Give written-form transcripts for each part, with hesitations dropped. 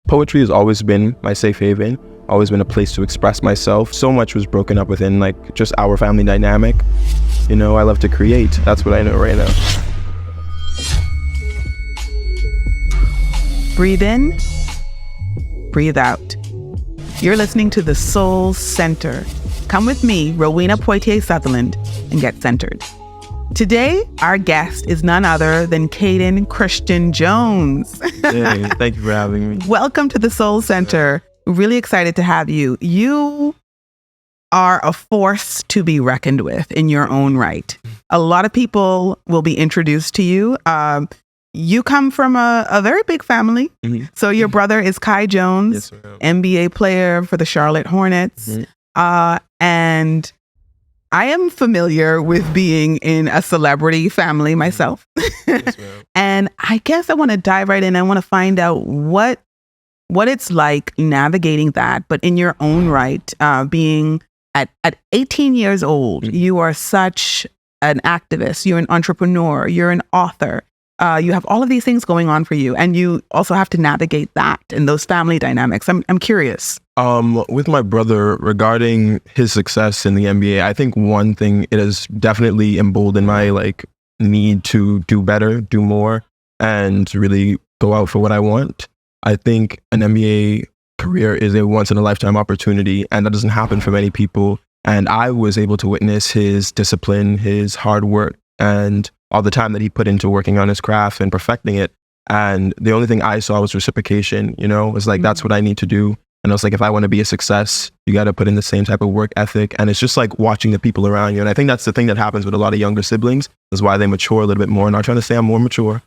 poetry has always been my safe haven, always been a place to express myself. So much was broken up within like just our family dynamic. I love to create. That's what I know right now. Breathe in, breathe out. You're listening to The Soul Center. Come with me, Rowena Poitier-Sutherland, and get centered. Today, our guest is none other than Kaden Kristian Jones. Hey, thank you for having me. Welcome to The Soul Center. Really excited to have you. You are a force to be reckoned with in your own right. A lot of people will be introduced to you. You come from a very big family. Mm-hmm. So your brother is Kai Jones, yes, NBA player for the Charlotte Hornets. Mm-hmm. And I am familiar with being in a celebrity family myself. Yes, and I guess I want to dive right in. I want to find out what it's like navigating that, but in your own right, being at 18 years old, mm-hmm. you are such an activist, you're an entrepreneur, you're an author. You have all of these things going on for you, and you also have to navigate that and those family dynamics. I'm curious. With my brother, regarding his success in the NBA, I think one thing, it has definitely emboldened my need to do better, do more, and really go out for what I want. I think an NBA career is a once in a lifetime opportunity, and that doesn't happen for many people. And I was able to witness his discipline, his hard work, and all the time that he put into working on his craft and perfecting it. And the only thing I saw was reciprocation, it was like, mm-hmm. that's what I need to do. And I was like, if I want to be a success, you got to put in the same type of work ethic. And it's just like watching the people around you. And I think that's the thing that happens with a lot of younger siblings, is why they mature a little bit more. Not trying to say I'm more mature,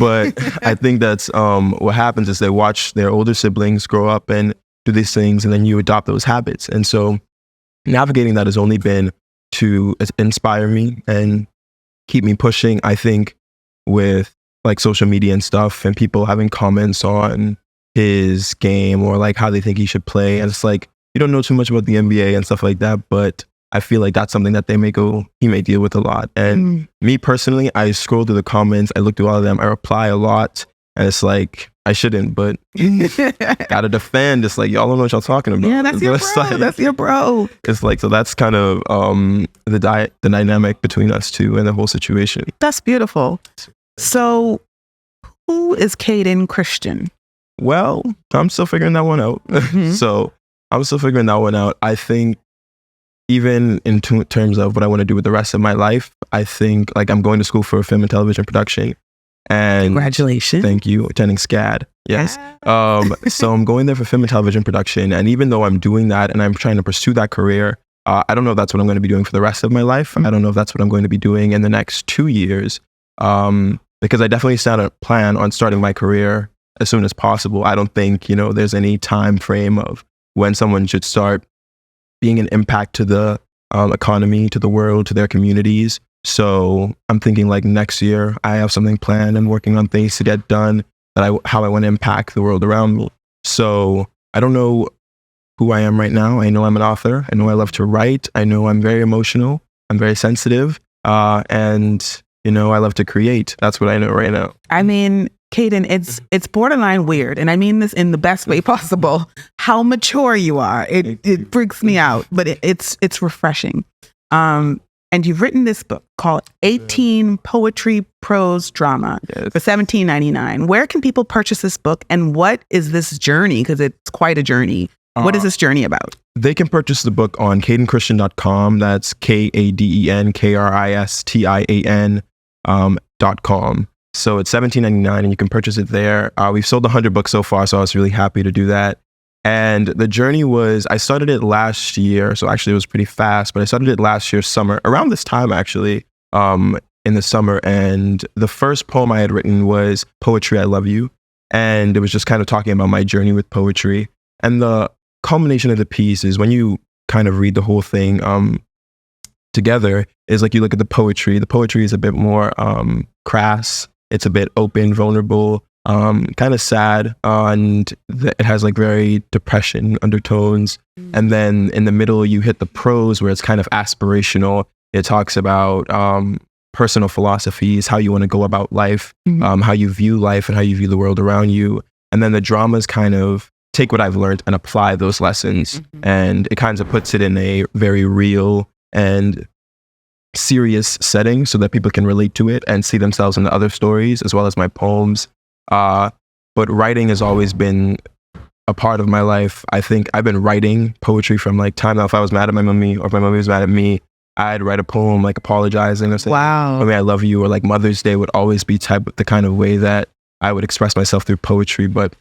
but I think that's what happens is they watch their older siblings grow up and do these things, and then you adopt those habits. And so navigating that has only been to inspire me and keep me pushing. I think with like social media and stuff, and people having comments on his game or like how they think he should play, and it's like, you don't know too much about the NBA and stuff like that, but I feel like that's something that he may deal with a lot. And me personally, I scroll through the comments, I look through all of them, I reply a lot, and it's like, I shouldn't, but gotta defend. It's like, y'all don't know what y'all talking about. Yeah, that's your bro. Like, that's your bro. It's like, so that's kind of the dynamic between us two and the whole situation. That's beautiful. So who is Kaden Kristian? Well, I'm still figuring that one out. Mm-hmm. So I'm still figuring that one out. I think even in terms of what I want to do with the rest of my life, I think like I'm going to school for film and television production. And congratulations. Thank you. Attending SCAD. Yes. So I'm going there for film and television production. And even though I'm doing that and I'm trying to pursue that career, I don't know if that's what I'm going to be doing for the rest of my life. I don't know if that's what I'm going to be doing in the next 2 years. Because I definitely plan on starting my career as soon as possible. I don't think, there's any time frame of when someone should start being an impact to the economy, to the world, to their communities. So I'm thinking like next year, I have something planned and working on things to get done how I want to impact the world around me. So I don't know who I am right now. I know I'm an author. I know I love to write. I know I'm very emotional. I'm very sensitive. And I love to create. That's what I know right now. I mean, Kaden, it's borderline weird. And I mean this in the best way possible. How mature you are. It freaks me out, but it's refreshing. And you've written this book called 18 Poetry Prose Drama for $17.99. Where can people purchase this book, and what is this journey? Because it's quite a journey. What is this journey about? They can purchase the book on kadenkristian.com. That's KADENKRISTIAN.com. So it's $17.99 and you can purchase it there. We've sold 100 books so far, so I was really happy to do that. And the journey was, I started it last year, so actually it was pretty fast, but I started it last year, summer, around this time actually, in the summer. And the first poem I had written was Poetry, I Love You. And it was just kind of talking about my journey with poetry. And the culmination of the piece is when you kind of read the whole thing together, is like you look at the poetry. The poetry is a bit more crass. It's a bit open, vulnerable, kind of sad, and it has like very depression undertones. And then in the middle, you hit the prose where it's kind of aspirational. It talks about personal philosophies, how you want to go about life, how you view life and how you view the world around you. And then the dramas kind of take what I've learned and apply those lessons. And it kind of puts it in a very real and serious setting so that people can relate to it and see themselves in the other stories as well as my poems. But writing has always been a part of my life. I think I've been writing poetry from like time now. If I was mad at my mommy or if my mommy was mad at me, I'd write a poem like apologizing or saying, wow, "Mommy, I love you," or like Mother's Day would always be the kind of way that I would express myself through poetry. But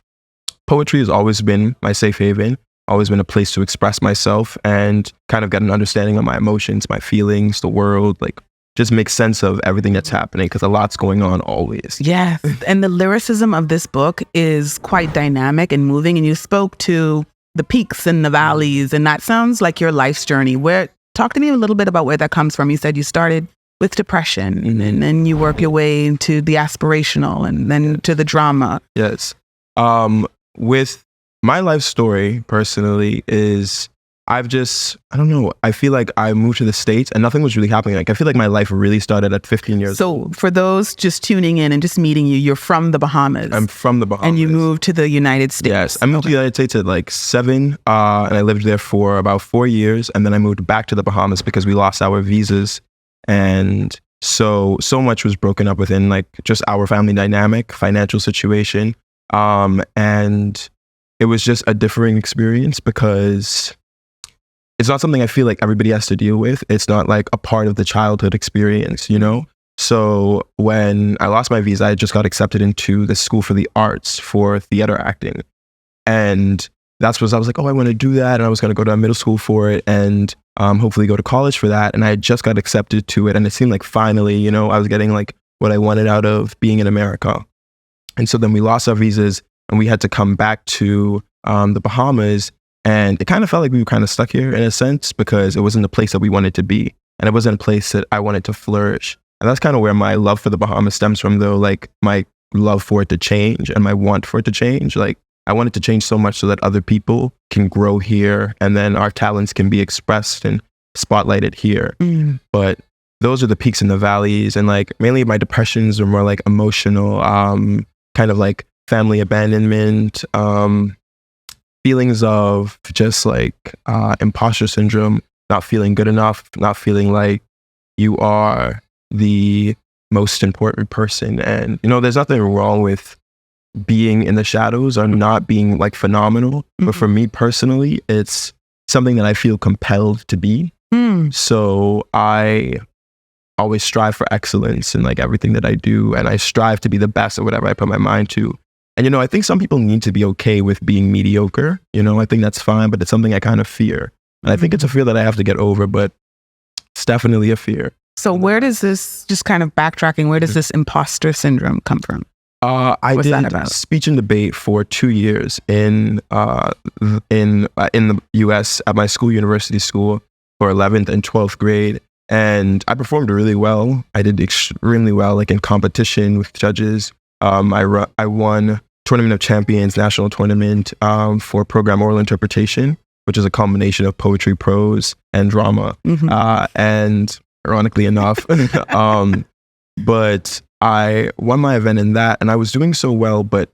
poetry has always been my safe haven, always been a place to express myself and kind of get an understanding of my emotions, my feelings, the world, like just make sense of everything that's happening because a lot's going on always. Yes. And the lyricism of this book is quite dynamic and moving. And you spoke to the peaks and the valleys, and that sounds like your life's journey. Talk to me a little bit about where that comes from. You said you started with depression and then you work your way into the aspirational and then to the drama. Yes. With my life story personally is I don't know, I feel like I moved to the States and nothing was really happening. Like I feel like my life really started at 15 years old. So for those just tuning in and just meeting you, you're from the Bahamas. I'm from the Bahamas. And you moved to the United States. Yes, I moved to the United States at like 7, and I lived there for about 4 years, and then I moved back to the Bahamas because we lost our visas, and so much was broken up within like just our family dynamic, financial situation, and it was just a differing experience because it's not something I feel like everybody has to deal with. It's not like a part of the childhood experience, you know? So when I lost my visa, I just got accepted into the School for the Arts for theater acting. And that's what I was like, oh, I want to do that. And I was going to go to middle school for it and hopefully go to college for that. And I just got accepted to it. And it seemed like finally, you know, I was getting like what I wanted out of being in America. And so then we lost our visas and we had to come back to the Bahamas. And it kind of felt like we were kind of stuck here in a sense because it wasn't the place that we wanted to be. And it wasn't a place that I wanted to flourish. And that's kind of where my love for the Bahamas stems from, though, like my love for it to change and my want for it to change. Like I want it to change so much so that other people can grow here and then our talents can be expressed and spotlighted here. But those are the peaks and the valleys. And like mainly my depressions are more like emotional, kind of like family abandonment, feelings of just like imposter syndrome, not feeling good enough, not feeling like you are the most important person. And, you know, there's nothing wrong with being in the shadows or not being like phenomenal. But for me personally, it's something that I feel compelled to be. So I always strive for excellence in like everything that I do. And I strive to be the best at whatever I put my mind to. And, you know, I think some people need to be okay with being mediocre. You know, I think that's fine, but it's something I kind of fear. And I think it's a fear that I have to get over, but it's definitely a fear. So where does this, just kind of backtracking, where does this imposter syndrome come from? I did speech and debate for 2 years in the US at my school, university school, for 11th and 12th grade. And I performed really well. I did extremely well, like in competition with judges. I won Tournament of Champions national tournament for program oral interpretation, which is a combination of poetry, prose, and drama. And ironically enough, but I won my event in that, and I was doing so well, but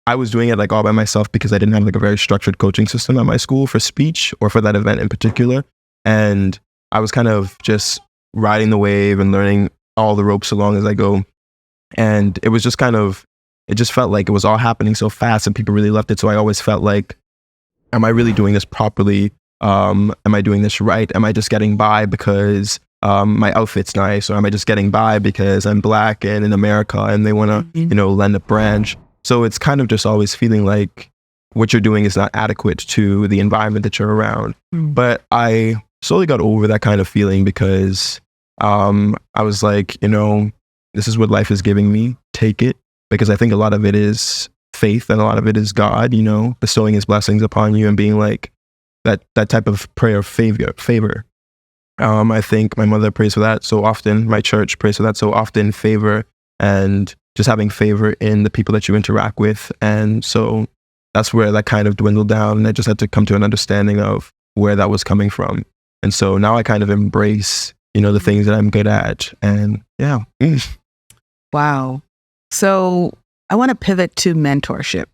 I was doing it like all by myself because I didn't have like a very structured coaching system at my school for speech or for that event in particular. And I was kind of just riding the wave and learning all the ropes along as I go. And it was just kind of, it just felt like it was all happening so fast and people really loved it. So I always felt like, am I really doing this properly? Am I doing this right? Am I just getting by because my outfit's nice? Or am I just getting by because I'm Black and in America and they want to, you know, lend a branch? So it's kind of just always feeling like what you're doing is not adequate to the environment that you're around. But I slowly got over that kind of feeling because I was like, you know, this is what life is giving me. Take it. Because I think a lot of it is faith and a lot of it is God, you know, bestowing his blessings upon you and being like that type of prayer of favor. I think my mother prays for that so often. My church prays for that so often, favor and just having favor in the people that you interact with. And so that's where that kind of dwindled down. And I just had to come to an understanding of where that was coming from. And so now I kind of embrace, you know, the things that I'm good at. And yeah. Wow. So I want to pivot to mentorship.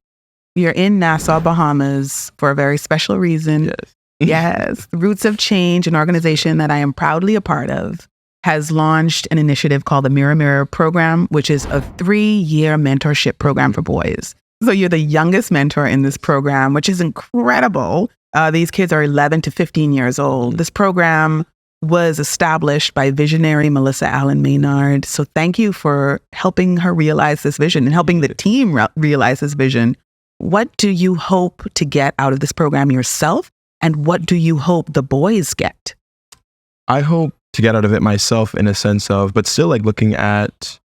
you're in Nassau, Bahamas for a very special reason. Yes. Yes. Roots of Change, an organization that I am proudly a part of, has launched an initiative called the Mirror Mirror program, which is a 3-year mentorship program for boys. So you're the youngest mentor in this program, which is incredible. These kids are 11 to 15 years old. This program was established by visionary Melissa Allen Maynard. So thank you for helping her realize this vision and helping the team realize this vision. What do you hope to get out of this program yourself? And what do you hope the boys get? I hope to get out of it myself in a sense of, but still like looking at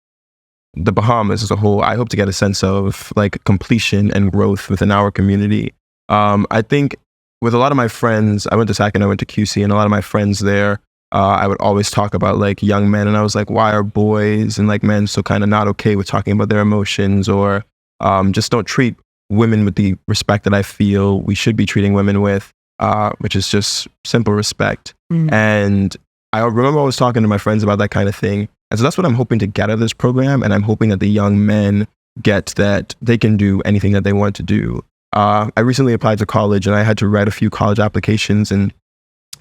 the Bahamas as a whole, I hope to get a sense of like completion and growth within our community. I think with a lot of my friends, I went to SAC and I went to QC, and a lot of my friends there, I would always talk about like young men, and I was like, why are boys and like men so kind of not okay with talking about their emotions, or just don't treat women with the respect that I feel we should be treating women with, which is just simple respect. And I remember always talking to my friends about that kind of thing. And so that's what I'm hoping to get out of this program. And I'm hoping that the young men get that they can do anything that they want to do. I recently applied to college, and I had to write a few college applications and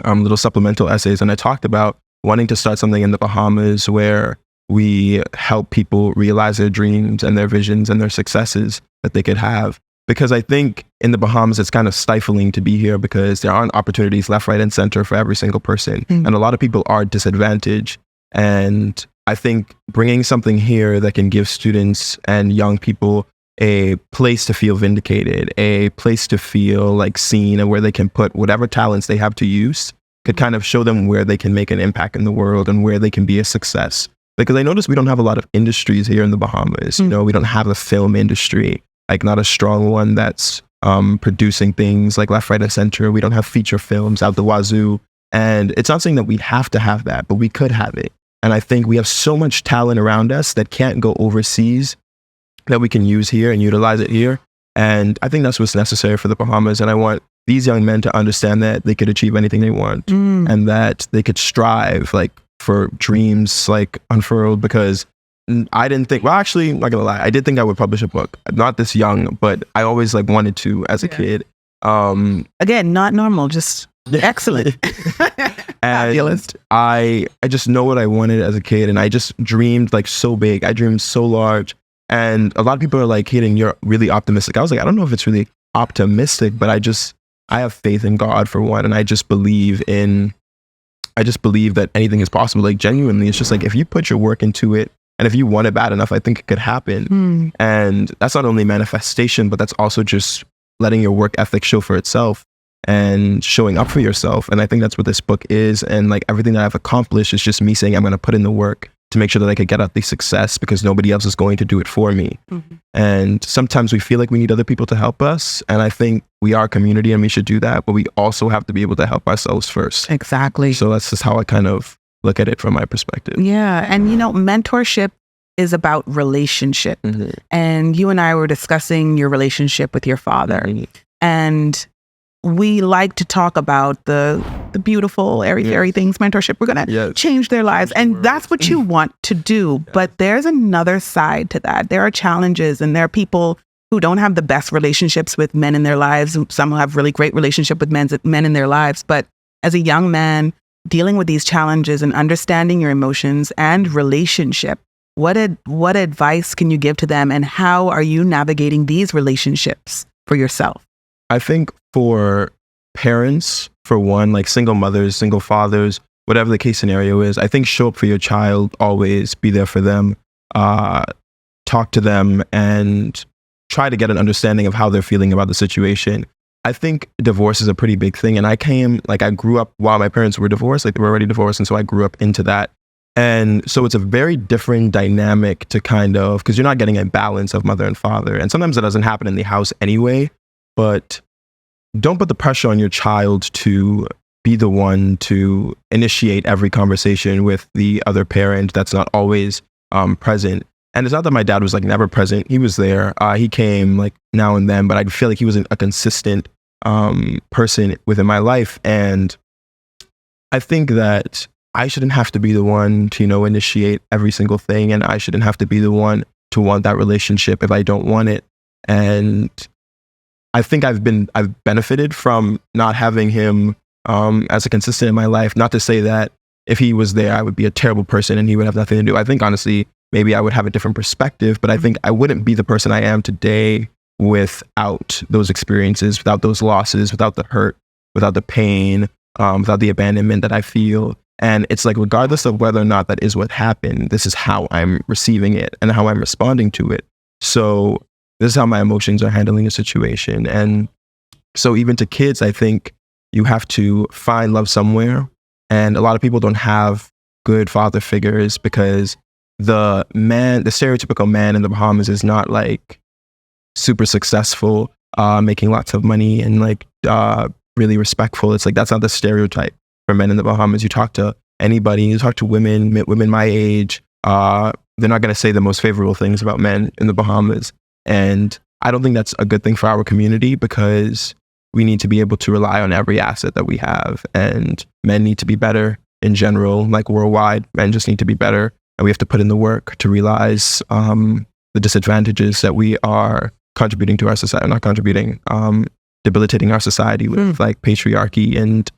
little supplemental essays. And I talked about wanting to start something in the Bahamas where we help people realize their dreams and their visions and their successes that they could have. Because I think in the Bahamas, it's kind of stifling to be here because there aren't opportunities left, right, and center for every single person. And a lot of people are disadvantaged. And I think bringing something here that can give students and young people a place to feel vindicated, a place to feel like seen, and where they can put whatever talents they have to use could kind of show them where they can make an impact in the world and where they can be a success. Because I noticed we don't have a lot of industries here in the Bahamas. You know, we don't have a film industry, like not a strong one that's producing things like left, right, and center. We don't have feature films out the wazoo. And it's not saying that we have to have that, but we could have it. And I think we have so much talent around us that can't go overseas that we can use here and utilize it here. And I think that's what's necessary for the Bahamas. And I want these young men to understand that they could achieve anything they want and that they could strive like for dreams like unfurled. Because I didn't think, well, actually, I'm not gonna lie, I did think I would publish a book. Not this young, but I always like wanted to as a kid. Again, not normal, just excellent. Fabulous. I just know what I wanted as a kid, and I just dreamed like so big. I dreamed so large. And a lot of people are like, Kaden, you're really optimistic. I was like, I don't know if it's really optimistic, but I have faith in God for one. And I just believe that anything is possible. Like genuinely, it's just like, if you put your work into it, and if you want it bad enough, I think it could happen. And that's not only manifestation, but that's also just letting your work ethic show for itself and showing up for yourself. And I think that's what this book is. And like everything that I've accomplished is just me saying I'm going to put in the work to make sure that I could get out the success, because nobody else is going to do it for me. And sometimes we feel like we need other people to help us. And I think we are a community and we should do that, but we also have to be able to help ourselves first. Exactly. So that's just how I kind of look at it from my perspective. Yeah. And you know, mentorship is about relationship. And you and I were discussing your relationship with your father. And we like to talk about the beautiful, airy-fairy things, mentorship. We're going to change their lives. And that's what you want to do. But there's another side to that. There are challenges, and there are people who don't have the best relationships with men in their lives. Some have really great relationship with men in their lives. But as a young man, dealing with these challenges and understanding your emotions and relationship, what advice can you give to them, and how are you navigating these relationships for yourself? I think for parents, for one, like single mothers, single fathers, whatever the case scenario is, I think show up for your child, always be there for them, talk to them, and try to get an understanding of how they're feeling about the situation. I think divorce is a pretty big thing. And I grew up while my parents were divorced, like they were already divorced. And so I grew up into that. And so it's a very different dynamic to kind of, because you're not getting a balance of mother and father. And sometimes it doesn't happen in the house anyway, but don't put the pressure on your child to be the one to initiate every conversation with the other parent that's not always present. And it's not that my dad was like never present. He was there. He came like now and then, but I feel like he wasn't a consistent person within my life. And I think that I shouldn't have to be the one to, initiate every single thing. And I shouldn't have to be the one to want that relationship if I don't want it. And I think I've benefited from not having him as a consistent in my life. Not to say that if he was there, I would be a terrible person and he would have nothing to do. I think honestly, maybe I would have a different perspective, but I think I wouldn't be the person I am today without those experiences, without those losses, without the hurt, without the pain, without the abandonment that I feel. And it's like, regardless of whether or not that is what happened, this is how I'm receiving it and how I'm responding to it. So this is how my emotions are handling the situation. And so even to kids, I think you have to find love somewhere. And a lot of people don't have good father figures because the stereotypical man in the Bahamas is not like super successful, making lots of money and like really respectful. It's like, that's not the stereotype for men in the Bahamas. You talk to anybody, you talk to women my age, they're not going to say the most favorable things about men in the Bahamas. And I don't think that's a good thing for our community, because we need to be able to rely on every asset that we have. And men need to be better in general, like worldwide. Men just need to be better. And we have to put in the work to realize the disadvantages that we are contributing to our society, not contributing, debilitating our society with like patriarchy and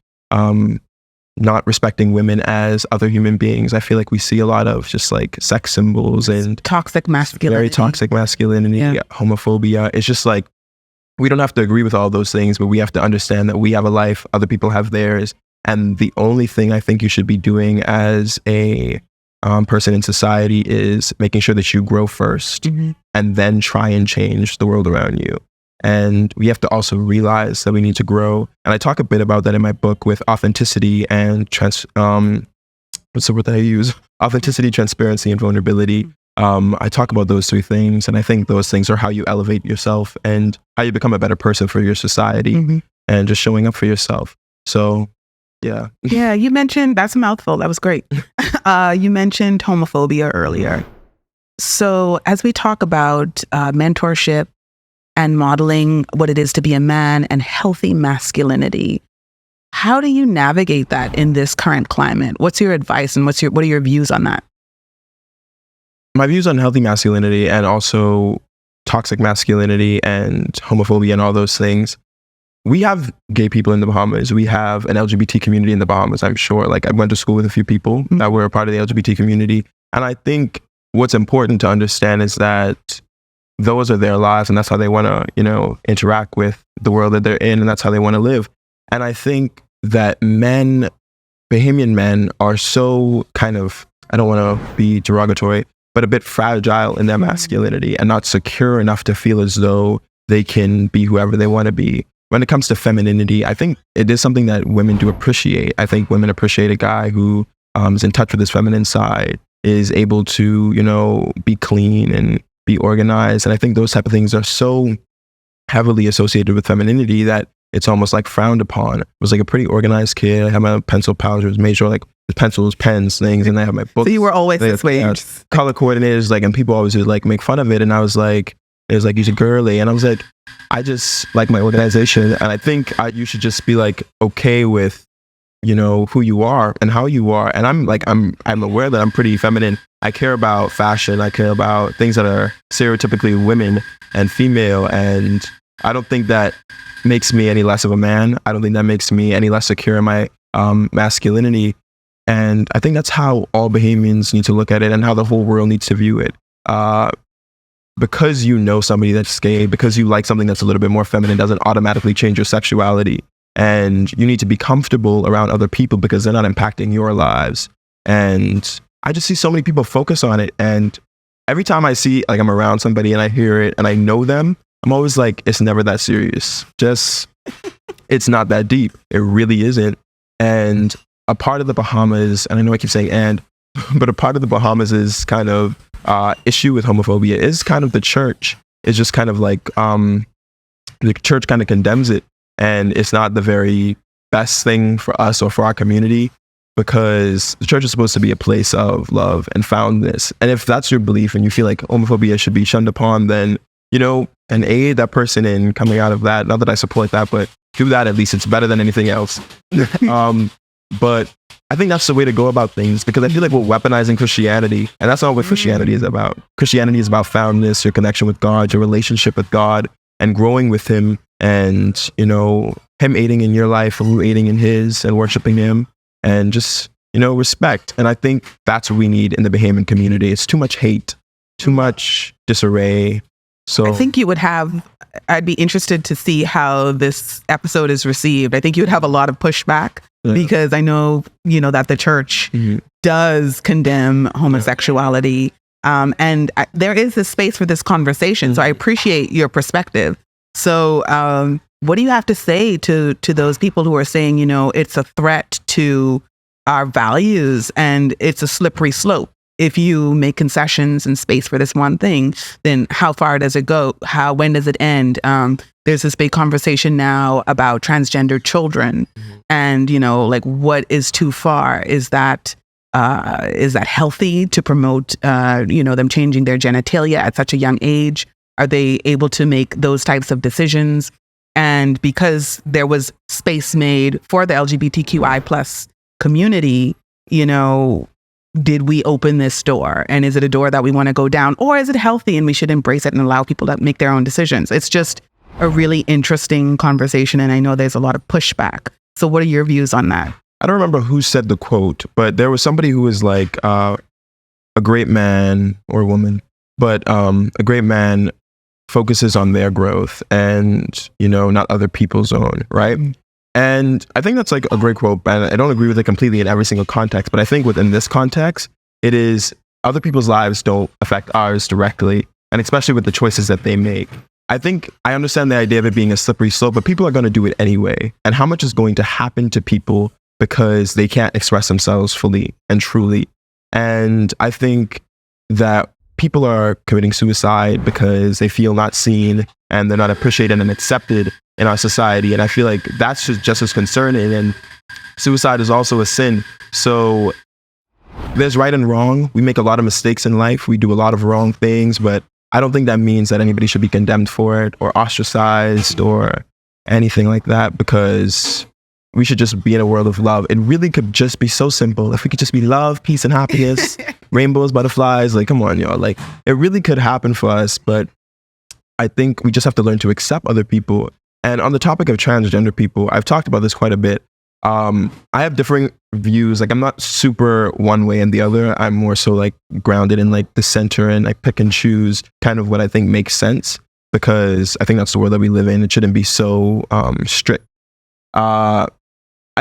not respecting women as other human beings. I feel like we see a lot of just like sex symbols and toxic masculinity, very toxic masculinity, homophobia. It's just like, we don't have to agree with all those things, but we have to understand that we have a life, other people have theirs. And the only thing I think you should be doing as a person in society is making sure that you grow first and then try and change the world around you. And we have to also realize that we need to grow. And I talk a bit about that in my book with authenticity and what's the word that I use? Authenticity, transparency, and vulnerability. I talk about those three things. And I think those things are how you elevate yourself and how you become a better person for your society and just showing up for yourself. So, yeah. Yeah, you mentioned, that's a mouthful. That was great. You mentioned homophobia earlier. So as we talk about mentorship and modeling what it is to be a man and healthy masculinity, how do you navigate that in this current climate? What's your advice and what are your views on that? My views on healthy masculinity and also toxic masculinity and homophobia and all those things. We have gay people in the Bahamas. We have an LGBT community in the Bahamas, I'm sure. Like, I went to school with a few people that were a part of the LGBT community. And I think what's important to understand is that those are their lives and that's how they want to, interact with the world that they're in, and that's how they want to live. And I think that Bahamian men are so kind of, I don't want to be derogatory, but a bit fragile in their masculinity and not secure enough to feel as though they can be whoever they want to be. When it comes to femininity, I think it is something that women do appreciate. I think women appreciate a guy who is in touch with his feminine side, is able to, be clean and be organized. And I think those type of things are so heavily associated with femininity that it's almost like frowned upon. I was like a pretty organized kid. I had my pencil pouches, made sure like pencils, pens, things, and I have my books. So you were always this way. Color coordinators, like, and people always would like make fun of it. And I was like, it was like, you're girly. And I was like, I just like my organization. And I think you should just be like, okay with, who you are and how you are. And I'm aware that I'm pretty feminine. I care about fashion. I care about things that are stereotypically women and female. And I don't think that makes me any less of a man. I don't think that makes me any less secure in my masculinity. And I think that's how all Bahamians need to look at it and how the whole world needs to view it. Because somebody that's gay, because you like something that's a little bit more feminine, doesn't automatically change your sexuality. And you need to be comfortable around other people because they're not impacting your lives. And I just see so many people focus on it. And every time I see, like, I'm around somebody and I hear it and I know them, I'm always like, it's never that serious. It's not that deep. It really isn't. And a part of the Bahamas, and I know I keep saying but a part of the Bahamas is kind of issue with homophobia is kind of the church. It's just kind of like the church kind of condemns it. And it's not the very best thing for us or for our community, because the church is supposed to be a place of love and foundness. And if that's your belief and you feel like homophobia should be shunned upon, then, and aid that person in coming out of that. Not that I support that, but do that at least. It's better than anything else. But I think that's the way to go about things, because I feel like we're weaponizing Christianity, and that's not what Christianity is about. Christianity is about foundness, your connection with God, your relationship with God, and growing with Him and, you know, him aiding in your life and you aiding in his and worshiping him and just, you know, respect. And I think that's what we need in the Bahamian community. It's too much hate, too much disarray. So I think I'd be interested to see how this episode is received. I think you would have a lot of pushback because I know, you know, that the church does condemn homosexuality. And there is a space for this conversation. So I appreciate your perspective. So what do you have to say to those people who are saying, you know, it's a threat to our values and it's a slippery slope? If you make concessions and space for this one thing, then how far does it go? When does it end? There's this big conversation now about transgender children and, you know, like what is too far? Is that healthy to promote, you know, them changing their genitalia at such a young age? Are they able to make those types of decisions? And because there was space made for the LGBTQI plus community, you know, did we open this door? And is it a door that we want to go down? Or is it healthy and we should embrace it and allow people to make their own decisions? It's just a really interesting conversation. And I know there's a lot of pushback. So what are your views on that? I don't remember who said the quote, but there was somebody who was like, a great man or woman, but a great man focuses on their growth and, you know, not other people's own, right? And I think that's like a great quote, and I don't agree with it completely in every single context, but I think within this context, it is other people's lives don't affect ours directly, and especially with the choices that they make. I think I understand the idea of it being a slippery slope, but people are going to do it anyway. And how much is going to happen to people because they can't express themselves fully and truly? And I think that people are committing suicide because they feel not seen and they're not appreciated and accepted in our society. And I feel like that's just as concerning. And suicide is also a sin. So there's right and wrong. We make a lot of mistakes in life. We do a lot of wrong things, but I don't think that means that anybody should be condemned for it or ostracized or anything like that, because we should just be in a world of love. It really could just be so simple. If we could just be love, peace, and happiness, rainbows, butterflies, like, come on, y'all. Like, it really could happen for us, but I think we just have to learn to accept other people. And on the topic of transgender people, I've talked about this quite a bit. I have differing views. Like, I'm not super one way and the other. I'm more so like grounded in like the center and like pick and choose kind of what I think makes sense, because I think that's the world that we live in. It shouldn't be so strict. I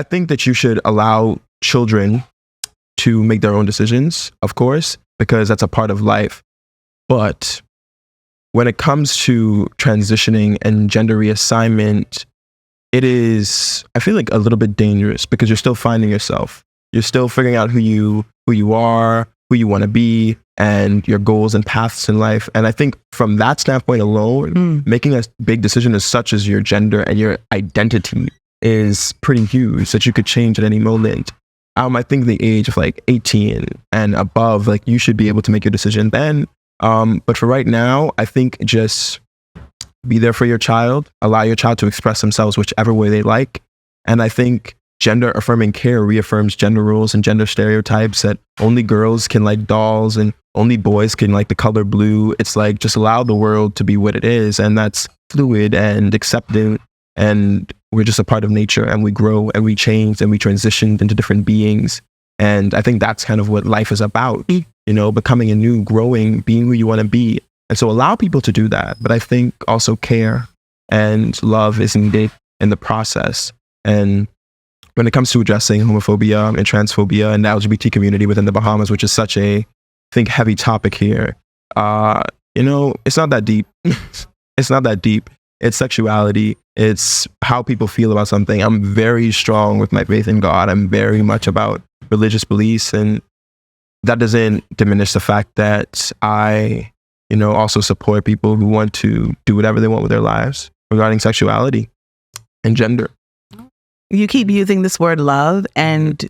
think that you should allow children to make their own decisions, of course, because that's a part of life. But when it comes to transitioning and gender reassignment, it is, I feel like, a little bit dangerous, because you're still finding yourself. You're still figuring out who you are, who you want to be, and your goals and paths in life. And I think from that standpoint alone, making a big decision as such as your gender and your identity is pretty huge, that you could change at any moment. I think the age of like 18 and above, like, you should be able to make your decision then. But for right now, I think just be there for your child, allow your child to express themselves whichever way they like. And I think gender affirming care reaffirms gender roles and gender stereotypes, that only girls can like dolls and only boys can like the color blue. It's like, just allow the world to be what it is, and that's fluid and accepting. And we're just a part of nature, and we grow and we change and we transition into different beings. And I think that's kind of what life is about, you know, becoming anew, growing, being who you want to be. And so allow people to do that. But I think also care and love is needed in the process. And when it comes to addressing homophobia and transphobia and the LGBT community within the Bahamas, which is such a, I think, heavy topic here, you know, it's not that deep. It's not that deep. It's sexuality. It's how people feel about something. I'm very strong with my faith in God. I'm very much about religious beliefs. And that doesn't diminish the fact that I, you know, also support people who want to do whatever they want with their lives regarding sexuality and gender. You keep using this word love, and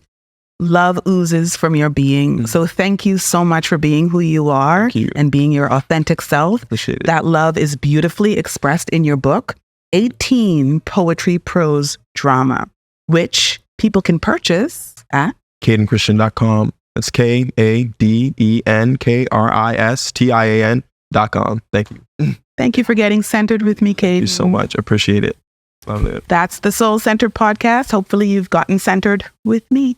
love oozes from your being. So thank you so much for being who you are and being your authentic self. Appreciate it. That love is beautifully expressed in your book, 18 Poetry, Prose, Drama, which people can purchase at KadenKristian.com. That's KadenKristian.com. Thank you. Thank you for getting centered with me, Kaden. Thank you so much. Appreciate it. Love it. That's the Soul Centered Podcast. Hopefully you've gotten centered with me.